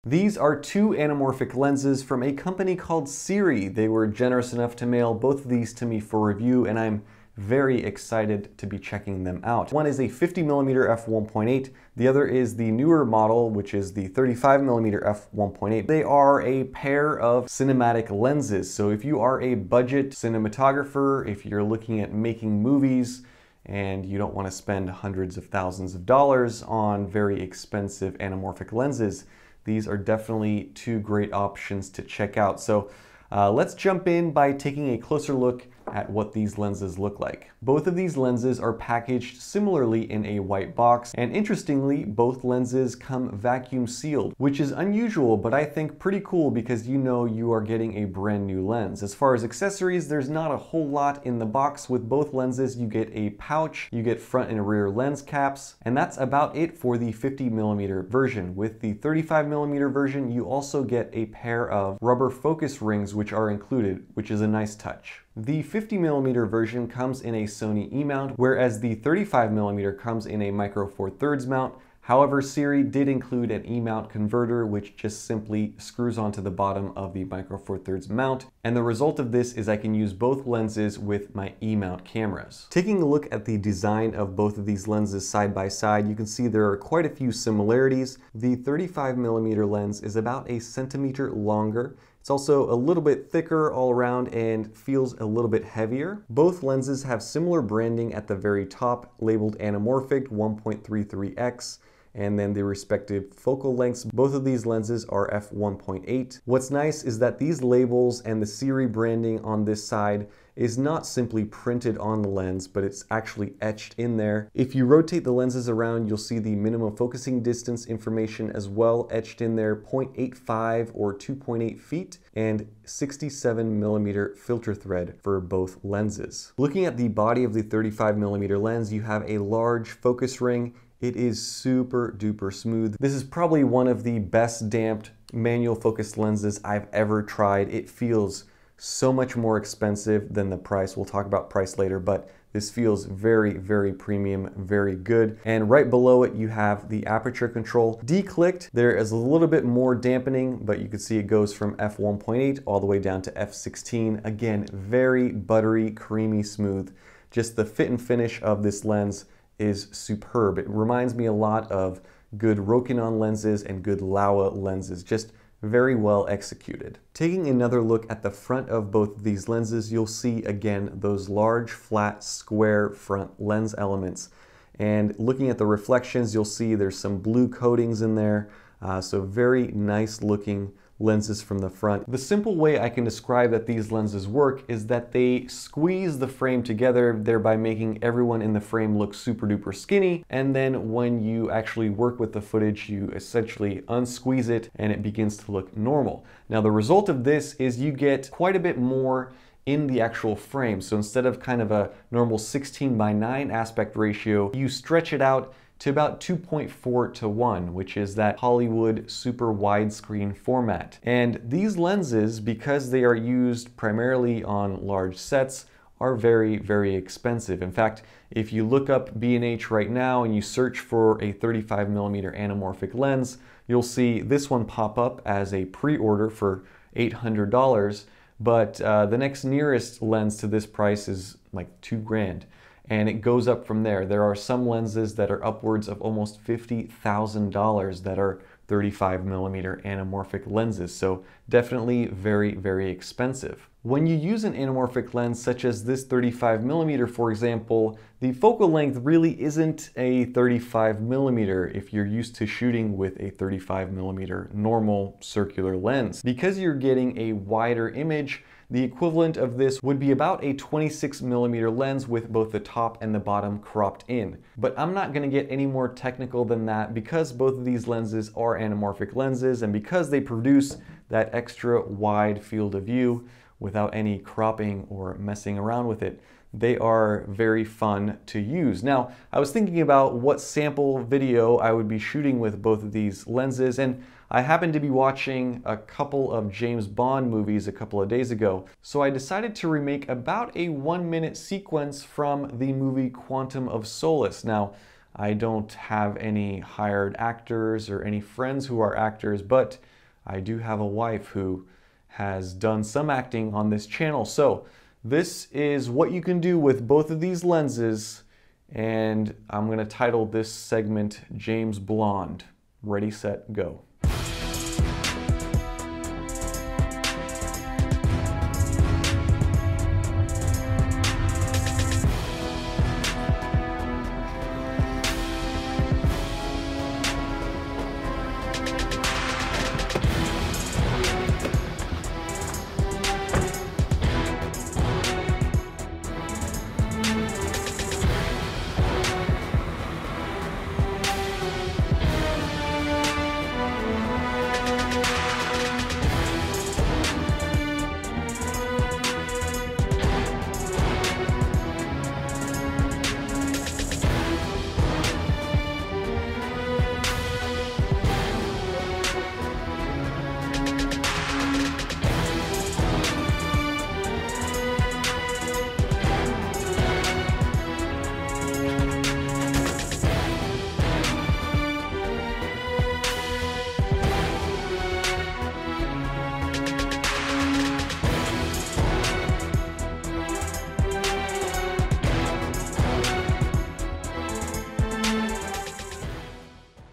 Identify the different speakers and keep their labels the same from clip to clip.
Speaker 1: These are two anamorphic lenses from a company called Sirui. They were generous enough to mail both of these to me for review, and I'm very excited to be checking them out. One is a 50mm f1.8, the other is the newer model, which is the 35mm f1.8. They are a pair of cinematic lenses, so if you are a budget cinematographer, if you're looking at making movies, and you don't want to spend hundreds of thousands of dollars on very expensive anamorphic lenses, these are definitely two great options to check out. So let's jump in by taking a closer look at what these lenses look like. Both of these lenses are packaged similarly in a white box, and interestingly, both lenses come vacuum sealed, which is unusual, but I think pretty cool because you know you are getting a brand new lens. As far as accessories, there's not a whole lot in the box. With both lenses, you get a pouch, you get front and rear lens caps, and that's about it for the 50mm version. With the 35mm version, you also get a pair of rubber focus rings which are included, which is a nice touch. The 50mm version comes in a Sony E-mount, whereas the 35mm comes in a micro four thirds mount. However, Sirui did include an E-mount converter, which just simply screws onto the bottom of the micro four thirds mount. And the result of this is I can use both lenses with my E-mount cameras. Taking a look at the design of both of these lenses side by side, you can see there are quite a few similarities. The 35mm lens is about a centimeter longer. It's also a little bit thicker all around and feels a little bit heavier. Both lenses have similar branding at the very top, labeled Anamorphic 1.33x, and then the respective focal lengths. Both of these lenses are f1.8. What's nice is that these labels and the Sirui branding on this side is not simply printed on the lens, but it's actually etched in there. If you rotate the lenses around, you'll see the minimum focusing distance information as well etched in there, 0.85 or 2.8 feet, and 67mm filter thread for both lenses. Looking at the body of the 35mm lens, you have a large focus ring. It is super duper smooth. This is probably one of the best damped manual focus lenses I've ever tried. It feels so much more expensive than the price. We'll talk about price later, but this feels very, very premium, very good. And right below it, you have the aperture control. D-clicked, there is a little bit more dampening, but you can see it goes from f1.8 all the way down to f16. Again, very buttery, creamy smooth. Just the fit and finish of this lens is superb. It reminds me a lot of good Rokinon lenses and good Laowa lenses, just very well executed. Taking another look at the front of both of these lenses, you'll see again those large, flat, square front lens elements. And looking at the reflections, you'll see there's some blue coatings in there. So very nice looking lenses from the front. The simple way I can describe that these lenses work is that they squeeze the frame together, thereby making everyone in the frame look super duper skinny. And then when you actually work with the footage, you essentially unsqueeze it and it begins to look normal. Now the result of this is you get quite a bit more in the actual frame. So instead of kind of a normal 16:9 aspect ratio, you stretch it out to about 2.4:1, which is that Hollywood super widescreen format. And these lenses, because they are used primarily on large sets, are very, very expensive. In fact, if you look up B&H right now and you search for a 35mm anamorphic lens, you'll see this one pop up as a pre-order for $800, but the next nearest lens to this price is like $2,000. And it goes up from there. There are some lenses that are upwards of almost $50,000 that are 35mm anamorphic lenses. So definitely very, very expensive. When you use an anamorphic lens such as this 35mm, for example, the focal length really isn't a 35mm if you're used to shooting with a 35mm normal circular lens. Because you're getting a wider image, the equivalent of this would be about a 26mm lens with both the top and the bottom cropped in. But I'm not going to get any more technical than that because both of these lenses are anamorphic lenses and because they produce that extra wide field of view without any cropping or messing around with it. They are very fun to use. Now, I was thinking about what sample video I would be shooting with both of these lenses, and I happened to be watching a couple of James Bond movies a couple of days ago, so I decided to remake about a 1-minute sequence from the movie Quantum of Solace. Now, I don't have any hired actors or any friends who are actors, but I do have a wife who has done some acting on this channel. So this is what you can do with both of these lenses, and I'm going to title this segment James Blonde. Ready, set, go.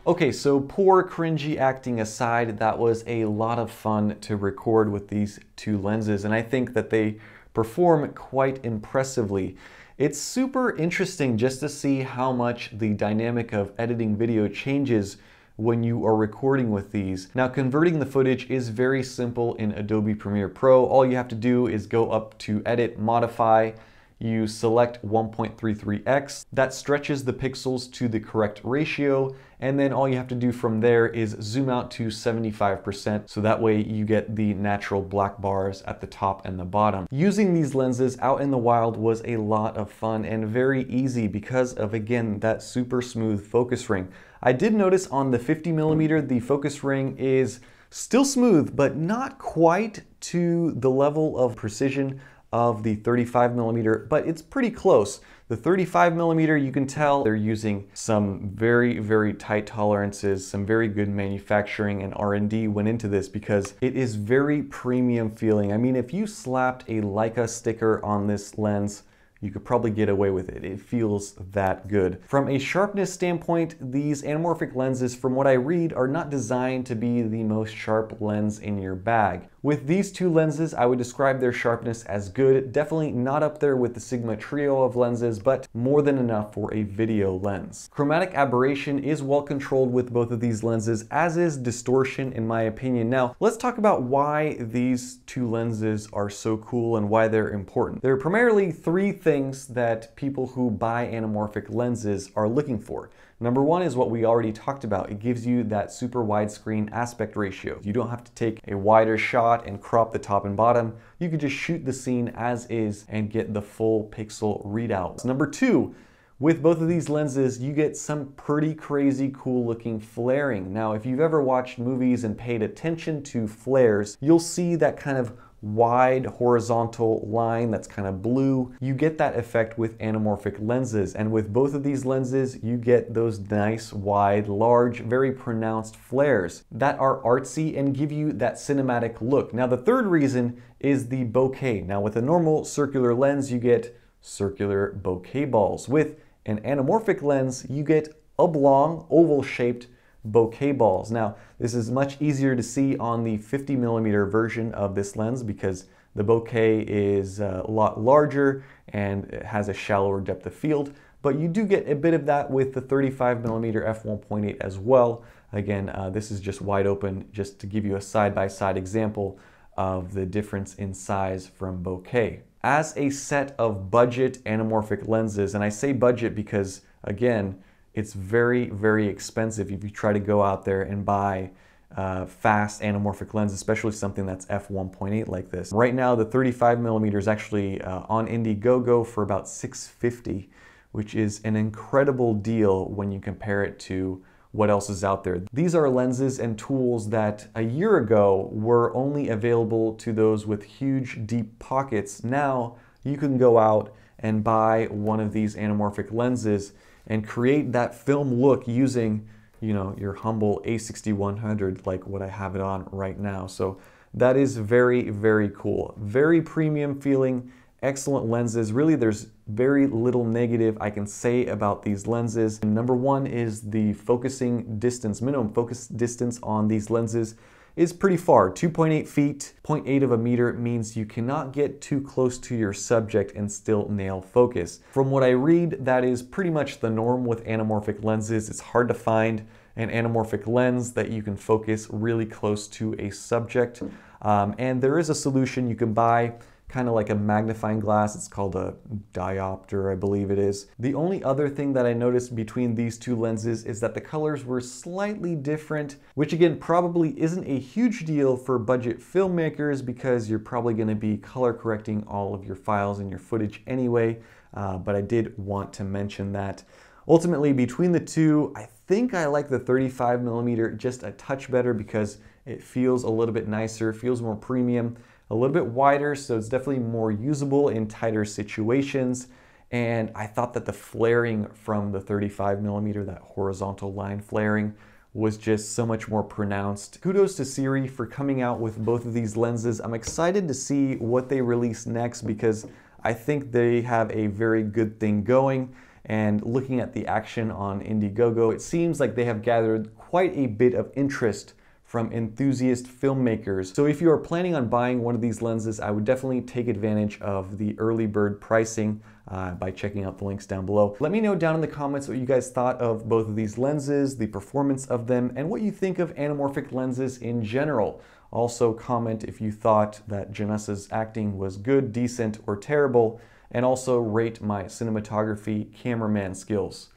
Speaker 1: Okay, so poor cringy acting aside, that was a lot of fun to record with these two lenses, and I think that they perform quite impressively. It's super interesting just to see how much the dynamic of editing video changes when you are recording with these. Now, converting the footage is very simple in Adobe Premiere Pro. All you have to do is go up to Edit, Modify, you select 1.33x, that stretches the pixels to the correct ratio, and then all you have to do from there is zoom out to 75%, so that way you get the natural black bars at the top and the bottom. Using these lenses out in the wild was a lot of fun and very easy because of, again, that super smooth focus ring. I did notice on the 50mm, the focus ring is still smooth, but not quite to the level of precision of the 35mm, but it's pretty close. The 35mm, you can tell they're using some very, very tight tolerances, some very good manufacturing and R&D went into this because it is very premium feeling. I mean, if you slapped a Leica sticker on this lens, you could probably get away with it. It feels that good. From a sharpness standpoint, these anamorphic lenses, from what I read, are not designed to be the most sharp lens in your bag. With these two lenses, I would describe their sharpness as good, definitely not up there with the Sigma trio of lenses, but more than enough for a video lens. Chromatic aberration is well controlled with both of these lenses, as is distortion in my opinion. Now, let's talk about why these two lenses are so cool and why they're important. There are primarily three things that people who buy anamorphic lenses are looking for. Number one is what we already talked about. It gives you that super widescreen aspect ratio. You don't have to take a wider shot and crop the top and bottom. You can just shoot the scene as is and get the full pixel readout. Number two, with both of these lenses, you get some pretty crazy cool looking flaring. Now, if you've ever watched movies and paid attention to flares, you'll see that kind of wide horizontal line that's kind of blue. You get that effect with anamorphic lenses, and with both of these lenses you get those nice wide, large, very pronounced flares that are artsy and give you that cinematic look. Now, the third reason is the bokeh. Now, with a normal circular lens you get circular bokeh balls. With an anamorphic lens you get oblong, oval shaped bokeh balls. Now, this is much easier to see on the 50mm version of this lens because the bokeh is a lot larger and it has a shallower depth of field, but you do get a bit of that with the 35mm f1.8 as well. Again, this is just wide open just to give you a side-by-side example of the difference in size from bokeh. As a set of budget anamorphic lenses, and I say budget because, again, it's very, very expensive if you try to go out there and buy fast anamorphic lens, especially something that's f1.8 like this. Right now, the 35mm is actually on Indiegogo for about $650, which is an incredible deal when you compare it to what else is out there. These are lenses and tools that a year ago were only available to those with huge, deep pockets. Now, you can go out and buy one of these anamorphic lenses and create that film look using, you know, your humble A6100 like what I have it on right now. So that is very, very cool. Very premium feeling, excellent lenses. Really, there's very little negative I can say about these lenses. And number one is the focusing distance. Minimum focus distance on these lenses is pretty far. 2.8 feet, 0.8 of a meter means you cannot get too close to your subject and still nail focus. From what I read, that is pretty much the norm with anamorphic lenses. It's hard to find an anamorphic lens that you can focus really close to a subject. And there is a solution you can buy, kind of like a magnifying glass. It's called a diopter, I believe it is. The only other thing that I noticed between these two lenses is that the colors were slightly different, which again probably isn't a huge deal for budget filmmakers because you're probably going to be color correcting all of your files and your footage anyway, but I did want to mention that. Ultimately, between the two, I think I like the 35mm just a touch better because it feels a little bit nicer, feels more premium, a little bit wider, so it's definitely more usable in tighter situations. And I thought that the flaring from the 35mm, that horizontal line flaring, was just so much more pronounced. Kudos to Sirui for coming out with both of these lenses. I'm excited to see what they release next because I think they have a very good thing going. And looking at the action on Indiegogo, it seems like they have gathered quite a bit of interest from enthusiast filmmakers. So if you are planning on buying one of these lenses, I would definitely take advantage of the early bird pricing by checking out the links down below. Let me know down in the comments what you guys thought of both of these lenses, the performance of them, and what you think of anamorphic lenses in general. Also comment if you thought that Janessa's acting was good, decent, or terrible, and also rate my cinematography cameraman skills.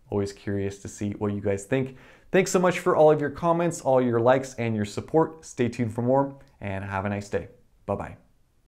Speaker 1: Always curious to see what you guys think. Thanks so much for all of your comments, all your likes, and your support. Stay tuned for more, and have a nice day. Bye-bye.